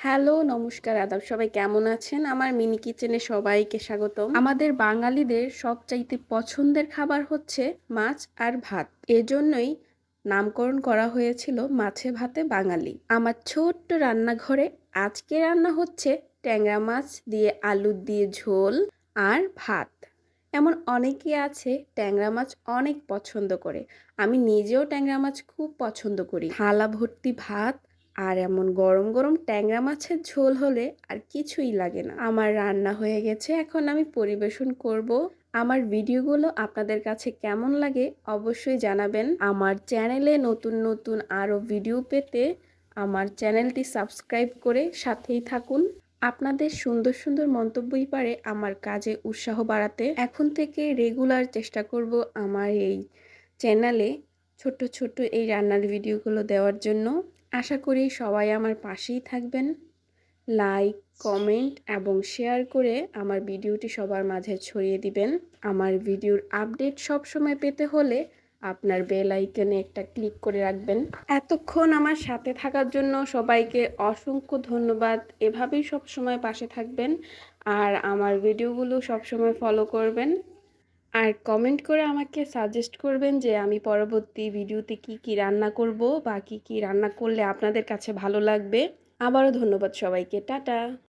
Hello, নমস্কার, আদাব। সবাই কেমন আছেন? আমার মিনি কিচেনে সবাইকে স্বাগতম। আমাদের বাঙালিদের সবচাইতে পছন্দের খাবার হচ্ছে মাছ আর ভাত। এজন্যই নামকরণ করা হয়েছিল মাছে ভাতে বাঙালি। আমার ছোট্ট রান্নাঘরে আজকে রান্না হচ্ছে ট্যাংরা মাছ দিয়ে আলু দিয়ে ঝোল আর ভাত। এমন অনেকে আছে ট্যাংরা মাছ অনেক পছন্দ করে। আমি নিজেও ট্যাংরা মাছ খুব পছন্দ করি। থালা ভর্তি ভাত আর এমন গরম গরম ট্যাংরা মাছের ঝোল হলে আর কিছুই লাগে না। আমার রান্না হয়ে গেছে, এখন আমি পরিবেশন করব। আমার ভিডিওগুলো আপনাদের কাছে কেমন লাগে অবশ্যই জানাবেন। আমার চ্যানেলে নতুন নতুন আরও ভিডিও পেতে আমার চ্যানেলটি সাবস্ক্রাইব করে সাথেই থাকুন। আপনাদের সুন্দর সুন্দর মন্তব্যই পারে আমার কাজে উৎসাহ বাড়াতে। এখন থেকে রেগুলার চেষ্টা করব আমার এই চ্যানেলে ছোট্ট ছোট্ট এই রান্নার ভিডিওগুলো দেওয়ার জন্য। আশা করি সবাই আমার পাশেই থাকবেন। লাইক, কমেন্ট এবং শেয়ার করে আমার ভিডিওটি সবার মাঝে ছড়িয়ে দিবেন। আমার ভিডিওর আপডেট সবসময় পেতে হলে আপনার বেল আইকনে একটা ক্লিক করে রাখবেন। এতক্ষণ আমার সাথে থাকার জন্য সবাইকে অসংখ্য ধন্যবাদ। এভাবেই সবসময় পাশে থাকবেন আর আমার ভিডিওগুলো সবসময় ফলো করবেন। আর কমেন্ট করে আমাকে সাজেস্ট করবেন যে আমি পরবর্তী ভিডিওতে কি কি রান্না করব বা কি কি রান্না করলে আপনাদের কাছে ভালো লাগবে। আবারও ধন্যবাদ সবাইকে। টাটা।